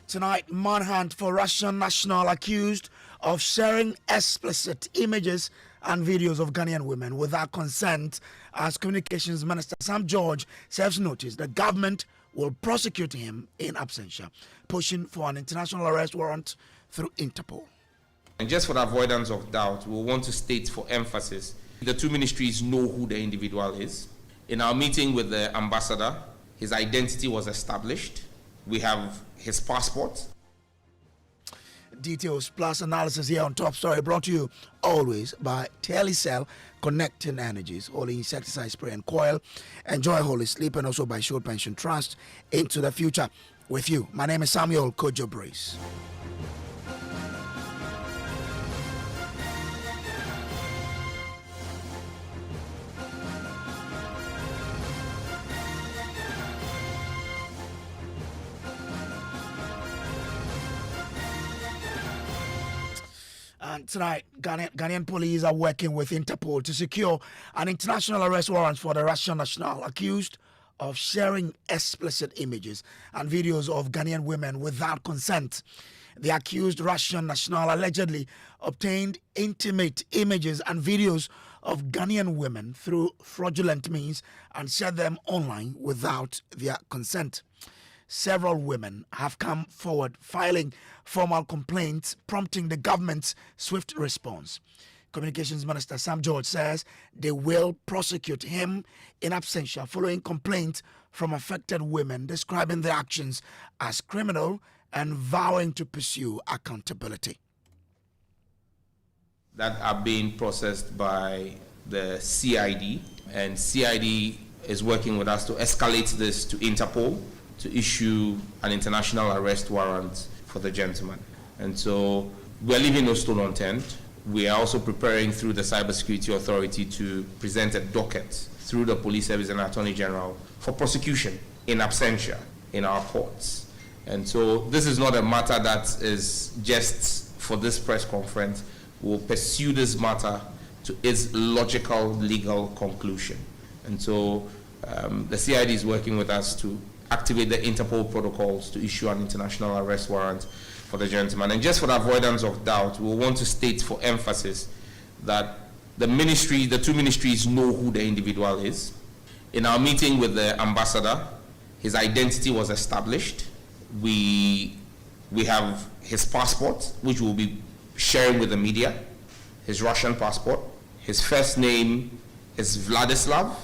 Tonight, manhunt for Russian national accused of sharing explicit images and videos of Ghanaian women without consent. As Communications Minister Sam George serves notice, the government will prosecute him in absentia, pushing for an international arrest warrant through Interpol. And just for the avoidance of doubt, we want to state for emphasis, the two ministries know who the individual is. In our meeting with the ambassador, his identity was established. We have his passport. Details plus analysis here on Top Story, brought to you always by Telecell, connecting energies, Holy Insecticide Spray and Coil. Enjoy Holy Sleep, and also by Short Pension Trust, into the future with you. My name is Samuel Kojo Brace. And tonight, Ghanaian police are working with Interpol to secure an international arrest warrant for the Russian national accused of sharing explicit images and videos of Ghanaian women without consent. The accused Russian national allegedly obtained intimate images and videos of Ghanaian women through fraudulent means and shared them online without their consent. Several women have come forward filing formal complaints, prompting the government's swift response. Communications Minister Sam George says they will prosecute him in absentia following complaints from affected women describing their actions as criminal and vowing to pursue accountability. That are being processed by the CID, and CID is working with us to escalate this to Interpol to issue an international arrest warrant for the gentleman. And so we're leaving no stone unturned. We are also preparing through the Cybersecurity Authority to present a docket through the Police Service and Attorney General for prosecution in absentia in our courts. And so this is not a matter that is just for this press conference. We'll pursue this matter to its logical legal conclusion. And so the CID is working with us to activate the Interpol protocols to issue an international arrest warrant for the gentleman. And just for the avoidance of doubt, we want to state for emphasis that the two ministries know who the individual is. In our meeting with the ambassador, his identity was established. We have his passport, which we'll be sharing with the media, his Russian passport. His first name is Vladislav,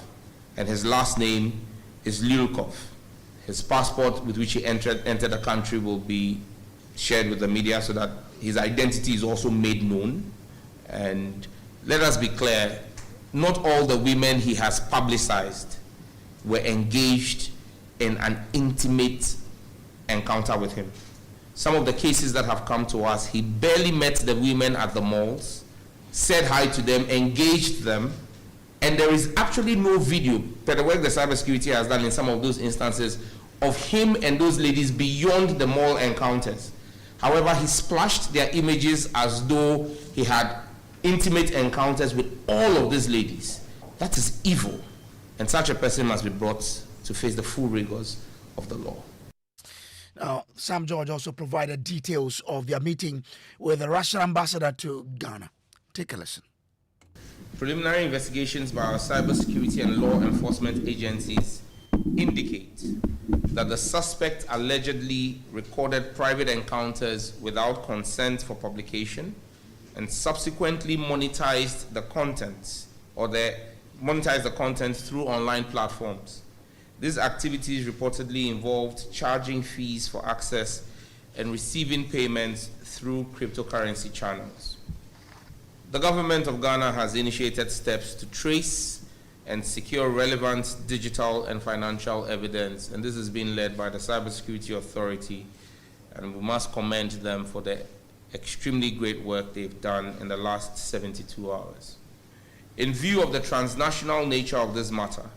and his last name is Lyulkov. His passport with which he entered the country will be shared with the media so that his identity is also made known. And let us be clear, not all the women he has publicized were engaged in an intimate encounter with him. Some of the cases that have come to us, he barely met the women at the malls, said hi to them, engaged them, and there is actually no video, per the work the cybersecurity has done in some of those instances, of him and those ladies beyond the mall encounters. However, he splashed their images as though he had intimate encounters with all of these ladies. That is evil, and such a person must be brought to face the full rigors of the law. Now, Sam George also provided details of their meeting with the Russian ambassador to Ghana. Take a listen. Preliminary investigations by our cybersecurity and law enforcement agencies indicate that the suspect allegedly recorded private encounters without consent for publication and subsequently monetized the content through online platforms. These activities reportedly involved charging fees for access and receiving payments through cryptocurrency channels. The government of Ghana has initiated steps to trace and secure relevant digital and financial evidence, and this is being led by the Cybersecurity Authority, and we must commend them for the extremely great work they've done in the last 72 hours. In view of the transnational nature of this matter,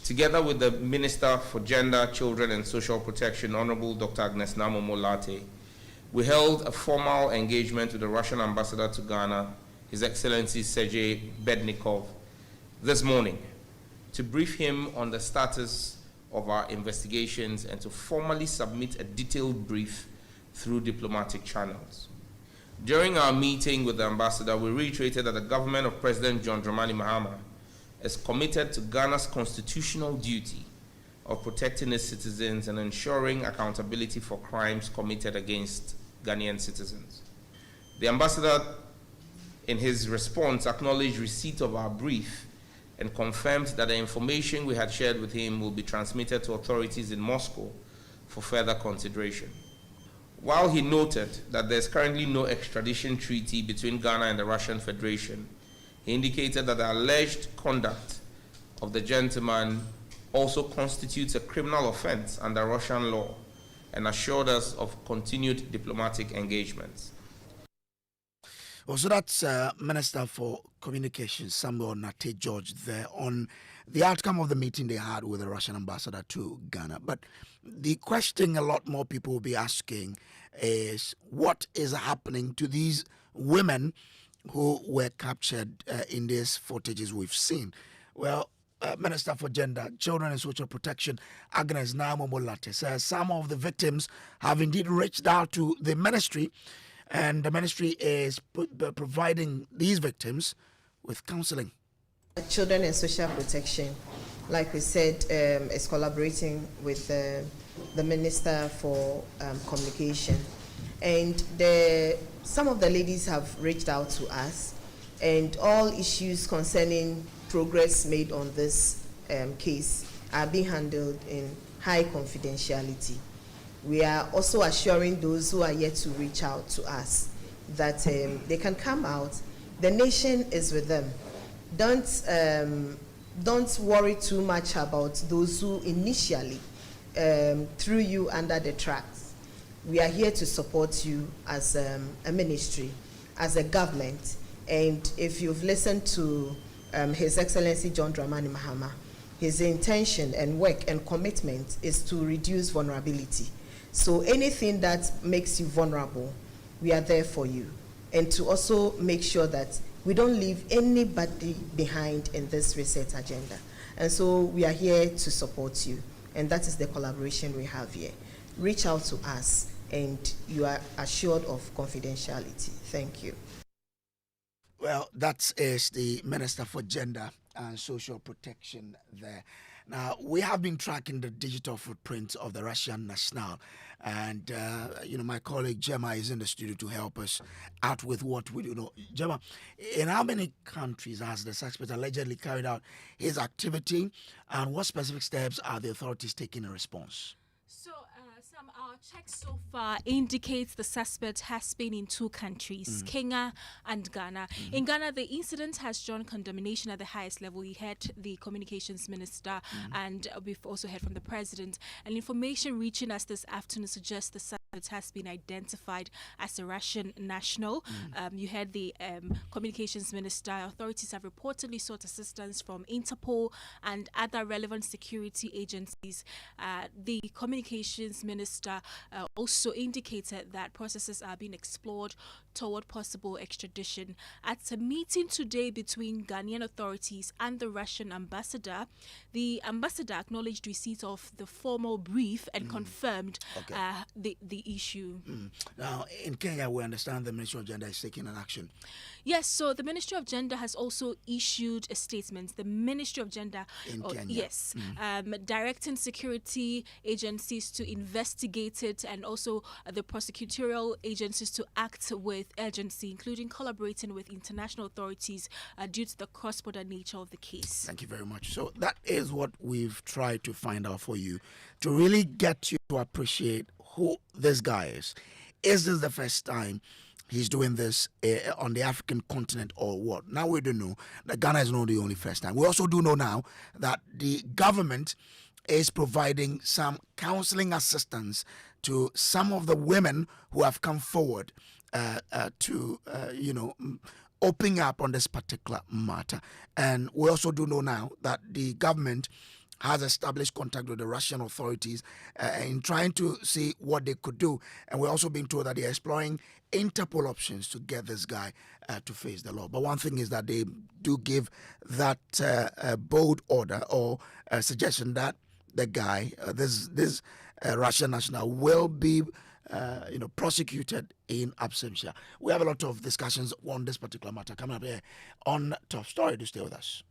together with the Minister for Gender, Children and Social Protection, Honorable Dr. Agnes Namomo-Late, we held a formal engagement with the Russian ambassador to Ghana, His Excellency Sergei Bednikov, this morning to brief him on the status of our investigations and to formally submit a detailed brief through diplomatic channels. During our meeting with the ambassador, we reiterated that the government of President John Dramani Mahama is committed to Ghana's constitutional duty of protecting its citizens and ensuring accountability for crimes committed against Ghanaian citizens. The ambassador, in his response, acknowledged receipt of our brief and confirmed that the information we had shared with him will be transmitted to authorities in Moscow for further consideration. While he noted that there is currently no extradition treaty between Ghana and the Russian Federation, he indicated that the alleged conduct of the gentleman also constitutes a criminal offense under Russian law and assured us of continued diplomatic engagements. Also, that's Minister for Communications, Samuel Nate George, there on the outcome of the meeting they had with the Russian ambassador to Ghana. But the question a lot more people will be asking is what is happening to these women who were captured in these footages we've seen? Well, Minister for Gender, Children and Social Protection, Agnes Naimomolate, says some of the victims have indeed reached out to the ministry, and the ministry is providing these victims with counseling. Children and Social Protection, like we said, is collaborating with the Minister for Communication. And some of the ladies have reached out to us, and all issues concerning progress made on this case are being handled in high confidentiality. We are also assuring those who are yet to reach out to us that they can come out. The nation is with them. Don't worry too much about those who initially threw you under the tracks. We are here to support you as a ministry, as a government. And if you've listened to His Excellency John Dramani Mahama, his intention and work and commitment is to reduce vulnerability. So anything that makes you vulnerable, we are there for you. And to also make sure that we don't leave anybody behind in this research agenda. And so we are here to support you. And that is the collaboration we have here. Reach out to us and you are assured of confidentiality. Thank you. Well, that is the Minister for Gender and Social Protection there. Now, we have been tracking the digital footprint of the Russian national, and my colleague Gemma is in the studio to help us out with what we do know. Gemma, in how many countries has the suspect allegedly carried out his activity, and what specific steps are the authorities taking in response? So, Sam, our checks so far indicates the suspect has been in two countries, Kenya and Ghana. In Ghana, the incident has drawn condemnation at the highest level. We heard the communications minister, and we've also heard from the president. And information reaching us this afternoon suggests the suspect has been identified as a Russian national. You heard the communications minister. Authorities have reportedly sought assistance from INTERPOL and other relevant security agencies. The communications minister also indicated that processes are being explored toward possible extradition. At a meeting today between Ghanaian authorities and the Russian ambassador, the ambassador acknowledged receipt of the formal brief and confirmed the issue. Now, in Kenya, we understand the Ministry of Gender is taking an action. Yes, so the Ministry of Gender has also issued a statement. The Ministry of Gender, Kenya. Yes, directing security agencies to investigate it, and also the prosecutorial agencies to act with urgency, including collaborating with international authorities due to the cross-border nature of the case. Thank you very much. So that is what we've tried to find out for you, to really get you to appreciate who this guy is. Is this the first time he's doing this on the African continent or what? Now we don't know that Ghana is not the only first time. We also do know now that the government is providing some counseling assistance to some of the women who have come forward to open up on this particular matter. And we also do know now that the government has established contact with the Russian authorities in trying to see what they could do. And we're also being told that they're exploring Interpol options to get this guy to face the law. But one thing is that they do give that bold order or suggestion that the guy, this Russian national, will be prosecuted in absentia. We have a lot of discussions on this particular matter coming up here on Top Story. Do stay with us.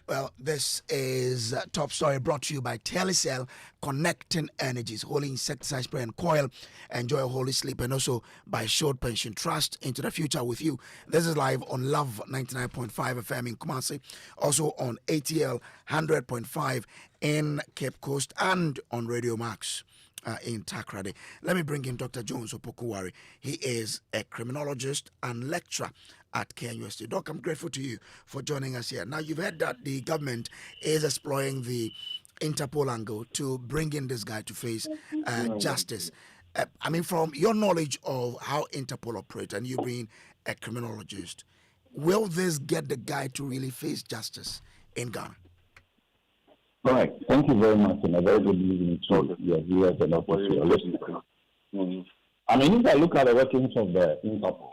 Well, this is Top Story brought to you by Telecel, connecting energies, holy insecticide spray and coil. Enjoy a holy sleep, and also by Short Pension Trust into the future with you. This is live on Love 99.5 FM in Kumasi, also on ATL 100.5 in Cape Coast, and on Radio Max in Takrade. Let me bring in Dr. Jones Opokuwari. He is a criminologist and lecturer at KNUST. Doc, I'm grateful to you for joining us here. Now, you've heard that the government is exploring the Interpol angle to bring in this guy to face justice. From your knowledge of how Interpol operate and you being a criminologist, will this get the guy to really face justice in Ghana? All right. Thank you very much, and a very good evening to your viewers and of course your listeners. If I look at the workings of the Interpol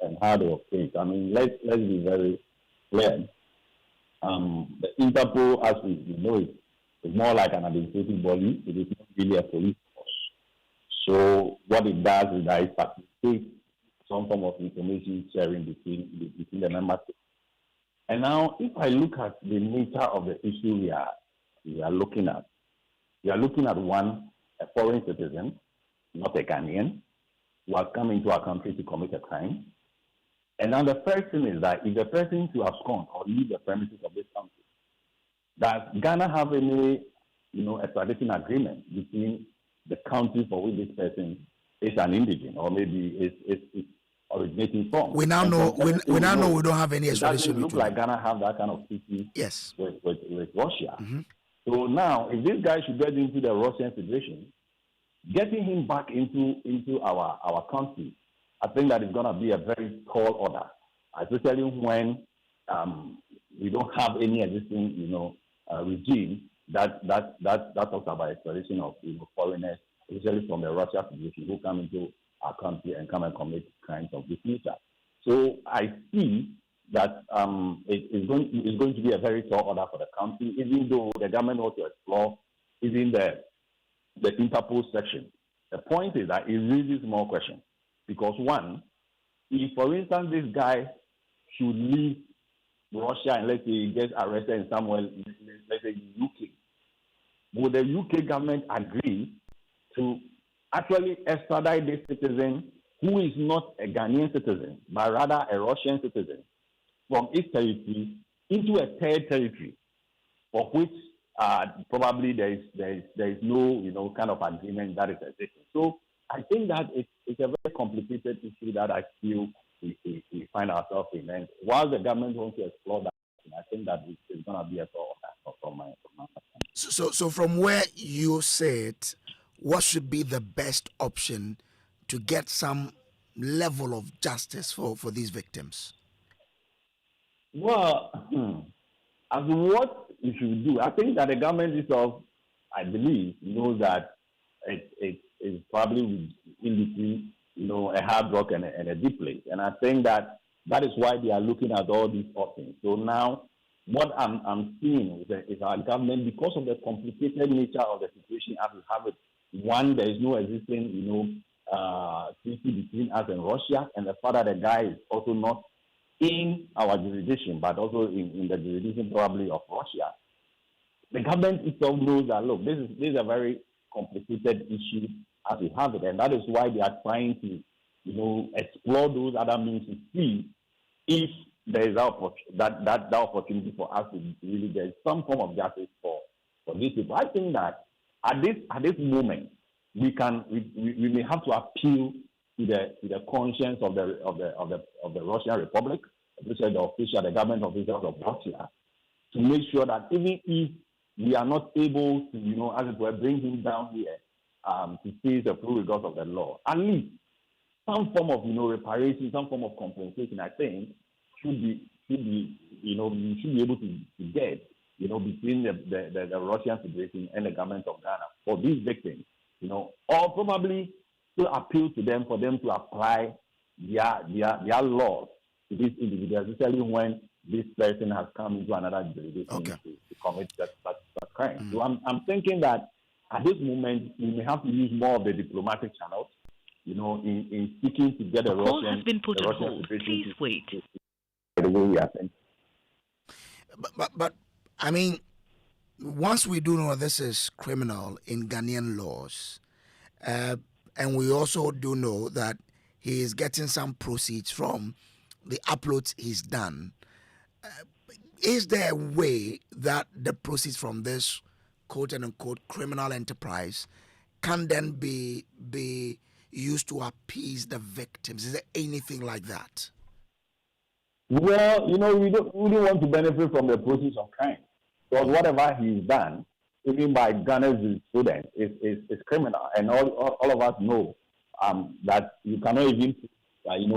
and how they operate, let's be very clear. The Interpol, as we know it, is more like an administrative body. It is not really a police force. So what it does is that it facilitates some form of information sharing between the member states. And now, if I look at the nature of the issue we are looking at, we are looking at one, a foreign citizen, not a Ghanaian, who has come into our country to commit a crime. And now the first thing is that if the person to abscond or leave the premises of this country, does Ghana have any, extradition agreement between the country for which this person is an indigent or maybe is originating from? We now know we don't have any extradition. It doesn't look like Ghana have that kind of treaty with Russia. Mm-hmm. So now, if this guy should get into the Russian Federation, getting him back into our country, I think that is going to be a very tall order, especially when we don't have any existing, regime that talks about extradition of foreigners, especially from the Russian Federation, who come into our country and come and commit crimes of this nature. So I see that it is going to be a very tall order for the country, even though the government wants to explore even the Interpol section. The point is that it raises more questions. Because one, if for instance this guy should leave Russia and let's say he gets arrested in somewhere, let's say UK, would the UK government agree to actually extradite this citizen who is not a Ghanaian citizen, but rather a Russian citizen, from its territory into a third territory, of which probably there is no kind of agreement that is existing. So I think that it's a very complicated issue that I feel we find ourselves in. And while the government wants to explore that, I think that it's going to be a sort of from my perspective. So from where you sit, what should be the best option to get some level of justice for these victims? Well, as what you should do, I think that the government itself, I believe, knows that it is probably in between, a hard rock and a deep place. And I think that is why they are looking at all these options. So now, what I'm seeing is our government, because of the complicated nature of the situation as we have it, one, there is no existing, treaty between us and Russia, and the fact that the guy is also not in our jurisdiction, but also in the jurisdiction probably of Russia. The government itself knows that, look, this is a very complicated issue as we have it, and that is why they are trying to, explore those other means to see if there is that opportunity for us to really get some form of justice for these people. I think that at this moment we may have to appeal to the conscience of the Russian Republic, especially the government officials of Russia, to make sure that even if we are not able to, as it were, bring him down here to face the full rigors of the law, at least some form of reparation, some form of compensation, I think, should be we should be able to get between the Russian Federation and the government of Ghana for these victims. or probably still appeal to them for them to apply their laws to these individuals, especially when this person has come into another jurisdiction to commit that crime. So I'm thinking that at this moment we may have to use more of the diplomatic channels, in seeking to get a call Russian. has been put on hold. Please wait. The way we are thinking. But I mean, once we do know this is criminal in Ghanaian laws, and we also do know that he is getting some proceeds from the uploads he's done, is there a way that the proceeds from this quote unquote criminal enterprise can then be used to appease the victims? Is there anything like that? Well, we don't really want to benefit from the proceeds of crime, because whatever he's done, even by Ghana's students, is criminal, and all of us know that you cannot even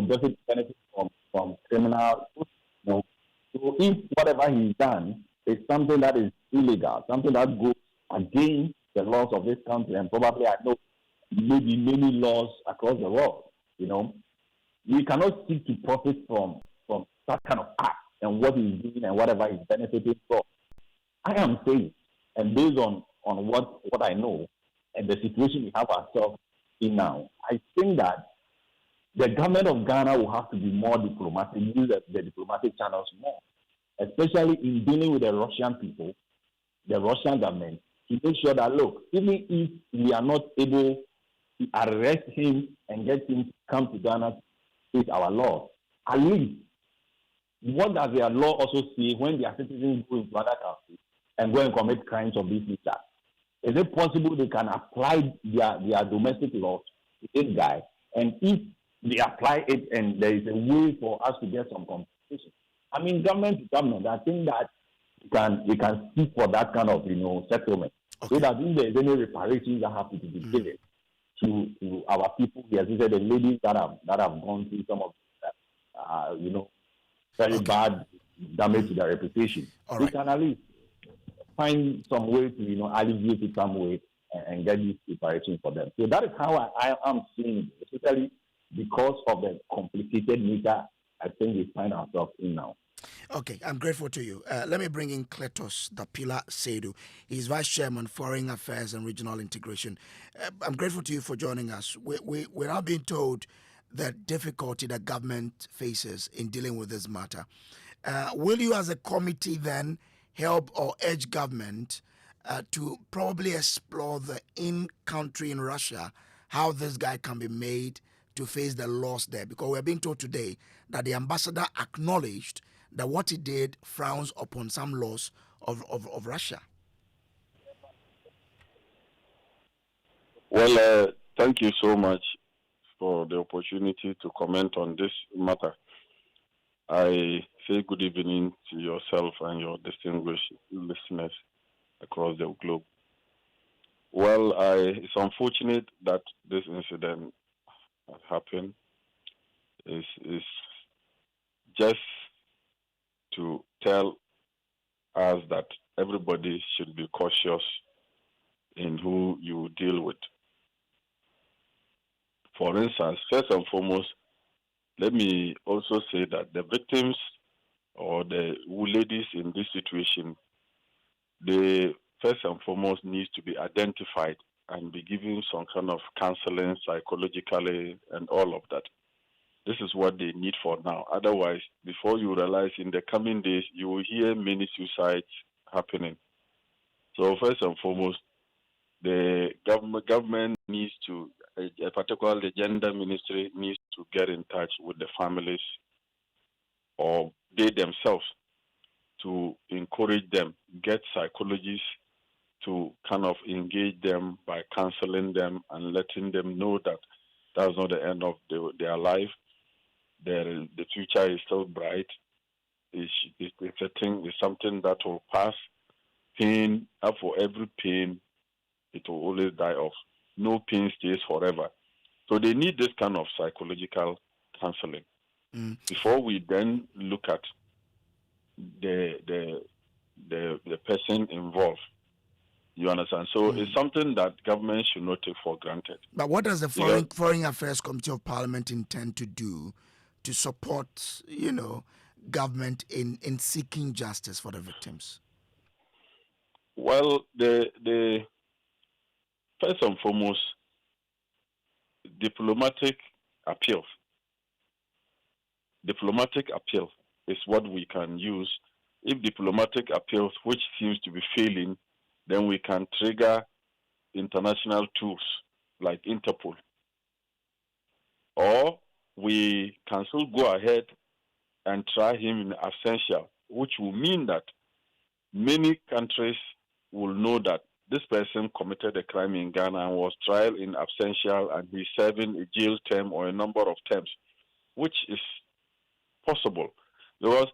benefit from criminal. So if whatever he's done is something that is illegal, something that goes against the laws of this country, and probably I know maybe many laws across the world, we cannot seek to profit from that kind of act and what he's doing and whatever he's benefiting from. I am saying, and based on what I know and the situation we have ourselves in now, I think that the government of Ghana will have to be more diplomatic, use the diplomatic channels more, especially in dealing with the Russian people, the Russian government, to make sure that, look, even if we are not able to arrest him and get him to come to Ghana to face our laws, at least what does their law also say when their citizens go into other countries and go and commit crimes of this nature? Is it possible they can apply their domestic laws to this guy? And if they apply it and there is a way for us to get some compensation, I mean, government to government, I think that we can seek for that kind of settlement, so that if there is any reparations that have to be given to our people, as you said, the ladies that have gone through some of very bad damage to their reputation. All We right. can at least find some way to alleviate it some way and get this preparation for them. So that is how I am seeing it, especially because of the complicated nature I think we find ourselves in now. Okay, I'm grateful to you. Let me bring in Kletos Dapila Seidu. He's Vice Chairman, Foreign Affairs and Regional Integration. I'm grateful to you for joining us. We're now being told the difficulty that government faces in dealing with this matter. Will you as a committee then help or urge government to probably explore the in-country in Russia, how this guy can be made to face the laws there? Because we're being told today that the ambassador acknowledged that what he did frowns upon some laws of Russia. Well, thank you so much for the opportunity to comment on this matter. I say good evening to yourself and your distinguished listeners across the globe. Well, it's unfortunate that this incident has happened. It's just to tell us that everybody should be cautious in who you deal with. For instance, first and foremost, let me also say that the victims or the ladies in this situation, they first and foremost need to be identified and be given some kind of counseling psychologically and all of that. This is what they need for now. Otherwise, before you realize, in the coming days, you will hear many suicides happening. So first and foremost, the government needs to, particularly the gender ministry, needs to get in touch with the families or they themselves to encourage them, get psychologists to kind of engage them by counseling them and letting them know that that's not the end of their life. The future is still bright. It's a thing. It's something that will pass. Pain, for every pain, it will always die off. No pain stays forever. So they need this kind of psychological counseling before we then look at the person involved. You understand? So it's something that government should not take for granted. But what does the Because- Foreign Affairs Committee of Parliament intend to do to support, government in seeking justice for the victims? Well, the first and foremost, diplomatic appeal. Diplomatic appeal is what we can use. If diplomatic appeals, which seems to be failing, then we can trigger international tools like Interpol. Or we can still go ahead and try him in absentia, which will mean that many countries will know that this person committed a crime in Ghana and was tried in absentia and he's serving a jail term or a number of terms, which is possible because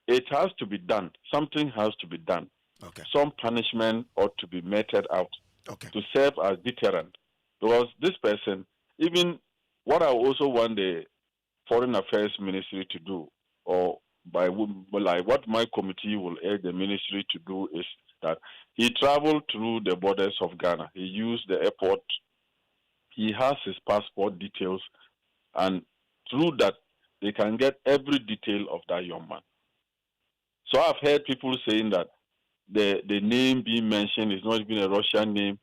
it has to be done. Something has to be done. Okay. Some punishment ought to be meted out Okay. to serve as deterrent. Because this person, even what I also want the Foreign Affairs Ministry to do, or like what my committee will urge the ministry to do, is that he traveled through the borders of Ghana. He used the airport. He has his passport details, and through that, they can get every detail of that young man. So I've heard people saying that the name being mentioned is not even a Russian name.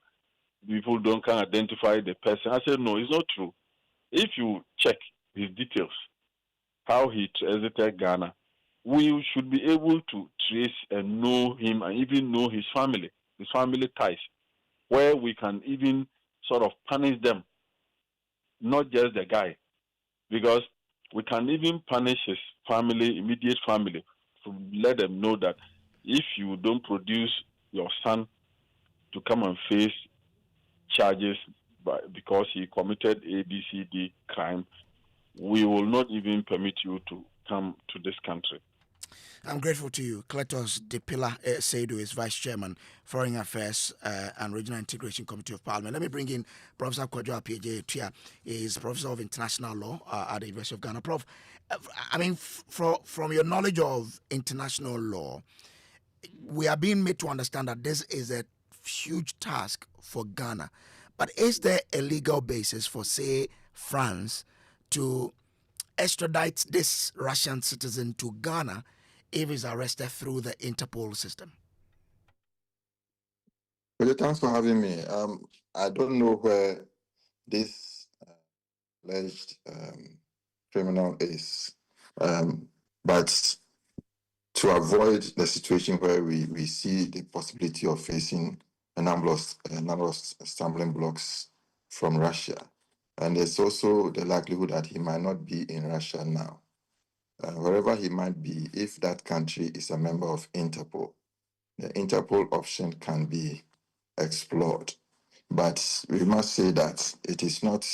People can identify the person. I said, no, it's not true. If you check his details, how he exited Ghana, we should be able to trace and know him and even know his family ties, where we can even sort of punish them, not just the guy, because we can even punish his family, immediate family, to let them know that if you don't produce your son to come and face charges because he committed A, B, C, D crime, we will not even permit you to come to this country. I'm grateful to you. Kletos Depila Seidu is Vice Chairman, Foreign Affairs and Regional Integration Committee of Parliament. Let me bring in Professor Kojo Brace. He is Professor of International Law at the University of Ghana. Prof, from your knowledge of international law, we are being made to understand that this is a huge task for Ghana. But is there a legal basis for, say, France to extradite this Russian citizen to Ghana if he's arrested through the Interpol system? Well, thanks for having me. I don't know where this alleged criminal is, but to avoid the situation where we see the possibility of facing a number of stumbling blocks from Russia, and there's also the likelihood that he might not be in Russia now. Wherever he might be, if that country is a member of Interpol, the Interpol option can be explored. But we must say that it is not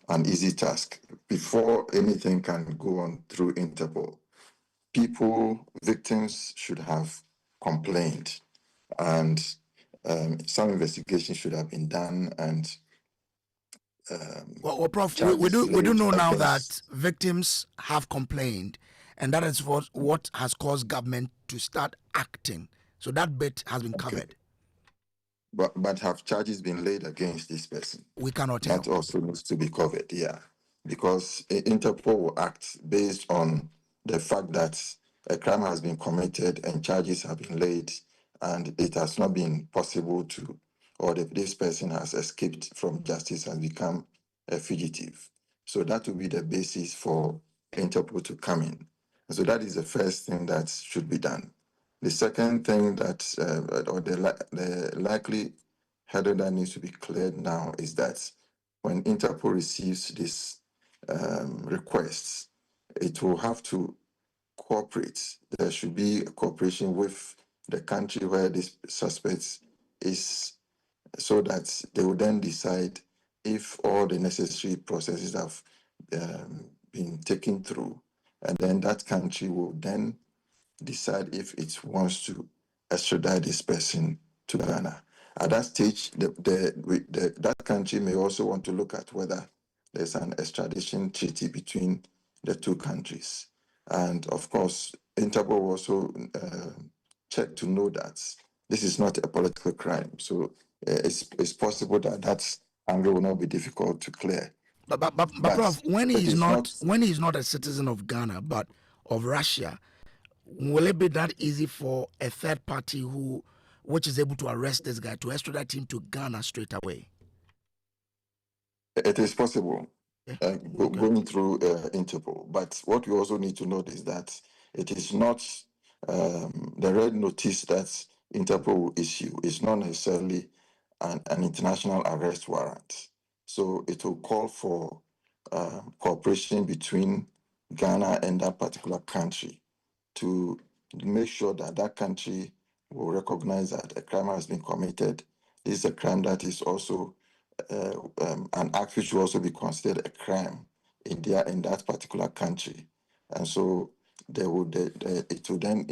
an easy task. Before anything can go on through Interpol, victims should have complained, and some investigation should have been done, and well, Prof, we do know now that victims have complained, and that is what has caused government to start acting. So that bit has been covered. But have charges been laid against this person? We cannot tell. That also needs to be covered, yeah. Because Interpol will act based on the fact that a crime has been committed and charges have been laid, and it has not been possible to, or this person has escaped from justice and become a fugitive. So that will be the basis for Interpol to come in. So that is the first thing that should be done. The second thing that, or the likely hurdle that needs to be cleared now is that when Interpol receives these requests, it will have to cooperate. There should be a cooperation with the country where this suspect is, so that they will then decide if all the necessary processes have been taken through, and then that country will then decide if it wants to extradite this person to Ghana. At that stage, that country may also want to look at whether there's an extradition treaty between the two countries. And of course, Interpol will also check to know that This is not a political crime. So it's possible that that angle will not be difficult to clear. But Prof, when it he's is not a citizen of Ghana but of Russia, will it be that easy for a third party which is able to arrest this guy to extradite him to Ghana straight away? It is possible. Okay. Going through Interpol. But what we also need to note is that it is not the red notice that Interpol will issue is not necessarily an international arrest warrant. So it will call for cooperation between Ghana and that particular country to make sure that that country will recognize that a crime has been committed. This is a crime that is also an act which will also be considered a crime in that particular country, and so it will then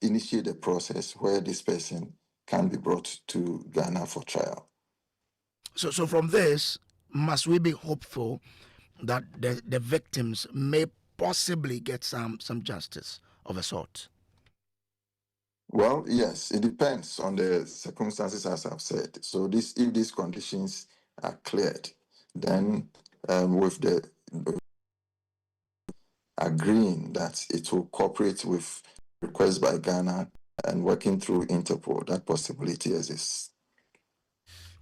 initiate a process where this person can be brought to Ghana for trial. So from this, must we be hopeful that the victims may possibly get some justice of a sort? Well, yes, it depends on the circumstances, as I've said. So if these conditions are cleared, then with the agreeing that it will cooperate with requests by Ghana and working through Interpol, that possibility exists.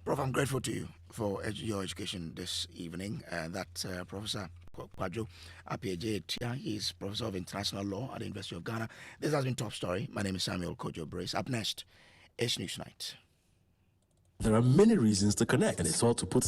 Prof, I'm grateful to you for your education this evening. Professor Kojo Brace, he is Professor of International Law at the University of Ghana. This has been Top Story. My name is Samuel Kojo Brace. Up next is Newsnight. There are many reasons to connect, and it's all to put